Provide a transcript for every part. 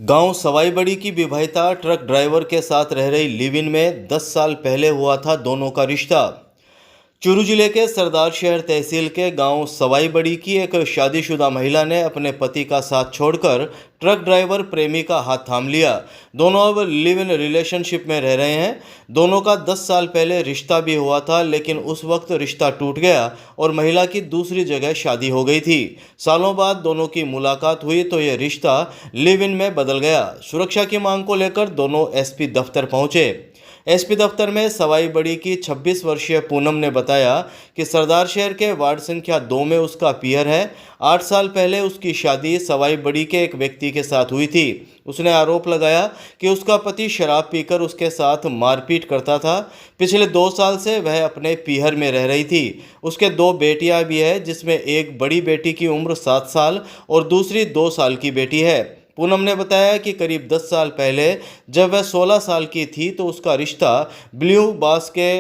गांव सवाई बड़ी की विवाहिता ट्रक ड्राइवर के साथ रह रही लिव इन में 10 साल पहले हुआ था दोनों का रिश्ता। चूरू जिले के सरदार शहर तहसील के गांव सवाई बड़ी की एक शादीशुदा महिला ने अपने पति का साथ छोड़कर ट्रक ड्राइवर प्रेमी का हाथ थाम लिया। दोनों अब लिव इन रिलेशनशिप में रह रहे हैं। दोनों का 10 साल पहले रिश्ता भी हुआ था, लेकिन उस वक्त रिश्ता टूट गया और महिला की दूसरी जगह शादी हो गई थी। सालों बाद दोनों की मुलाकात हुई तो यह रिश्ता लिव इन में बदल गया। सुरक्षा की मांग को लेकर दोनों एसपी दफ्तर पहुंचे। एसपी दफ्तर में सवाई बड़ी की 26 वर्षीय पूनम ने बताया कि सरदार शहर के वार्ड संख्या 2 में उसका पियर है। 8 साल पहले उसकी शादी सवाई बड़ी के एक व्यक्ति के साथ हुई थी। उसने आरोप लगाया कि उसका पति शराब पीकर उसके साथ मारपीट करता था। पिछले 2 साल से वह अपने पीहर में रह रही थी। उसके 2 बेटियां भी हैं, जिसमें एक बड़ी बेटी की उम्र 7 साल और दूसरी 2 साल की बेटी है। पूनम ने बताया कि करीब 10 साल पहले जब वह 16 साल की थी तो उसका रिश्ता ब्लू बास के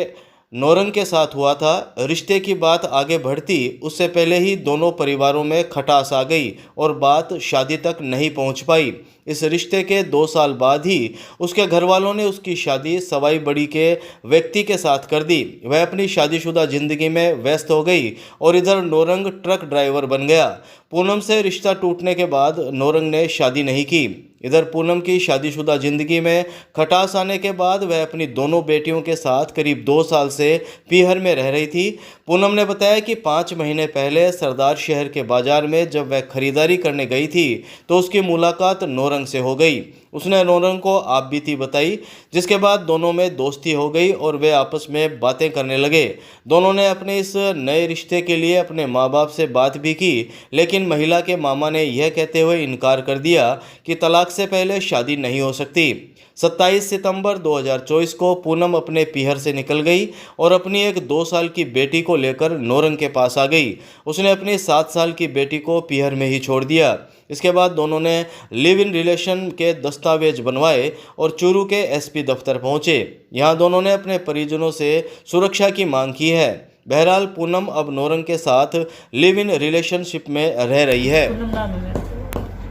नौरंग के साथ हुआ था। रिश्ते की बात आगे बढ़ती उससे पहले ही दोनों परिवारों में खटास आ गई और बात शादी तक नहीं पहुंच पाई। इस रिश्ते के 2 साल बाद ही उसके घर वालों ने उसकी शादी सवाई बड़ी के व्यक्ति के साथ कर दी। वह अपनी शादीशुदा जिंदगी में व्यस्त हो गई और इधर नौरंग ट्रक ड्राइवर बन गया। पूनम से रिश्ता टूटने के बाद नौरंग ने शादी नहीं की। इधर पूनम की शादीशुदा जिंदगी में खटास आने के बाद वह अपनी दोनों बेटियों के साथ करीब 2 साल से पीहर में रह रही थी। पूनम ने बताया कि 5 महीने पहले सरदार शहर के बाजार में जब वह खरीदारी करने गई थी तो उसकी मुलाकात नौरंग से हो गई। उसने नौरंग को आप बीती बताई, जिसके बाद दोनों में दोस्ती हो गई और वे आपस में बातें करने लगे। दोनों ने अपने इस नए रिश्ते के लिए अपने माँ बाप से बात भी की, लेकिन महिला के मामा ने यह कहते हुए इनकार कर दिया कि तलाक से पहले शादी नहीं हो सकती। 27 सितंबर 2024 को पूनम अपने पीहर से निकल गई और अपनी एक 2 साल की बेटी को लेकर नौरंग के पास आ गई। उसने अपनी 7 साल की बेटी को पीहर में ही छोड़ दिया। इसके बाद दोनों ने लिव इन रिलेशन के दस्तावेज बनवाए और चूरू के एसपी दफ्तर पहुंचे। यहां दोनों ने अपने परिजनों से सुरक्षा की मांग की है। बहरहाल पूनम अब नौरंग के साथ लिव इन रिलेशनशिप में रह रही है।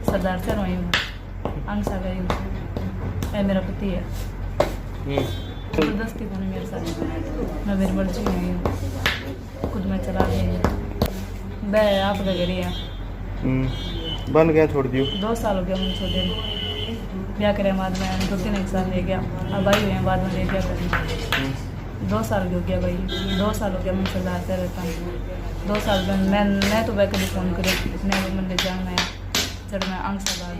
सरदार से मेरा पति है। जबरदस्ती को मेरे साथ, मैं मेरी मर्जी नहीं, खुद मैं चला गई। मैं आप घर ही बन गया, छोड़ दियो। 2 साल हो गया मुझे छोड़े। ब्याह करे बाद में 2-3 एक साल ले गया, अब आई हुई बाद में ले गया करी। 2 साल हो गया भाई, 2 साल हो गया मैं सरदार से रहता हूँ। 2 साल में मैं तो वह कभी फ़ोन करे मैंने जाना है चढ़ मैं आंख से बाहर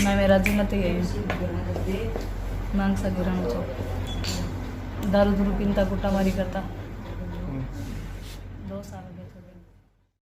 मैं मेरा जिन्नत ही है। मैं आंख से गिरा मुझे दारू दूरू पीता गुट्टा मारी करता। 2 साल हो गया।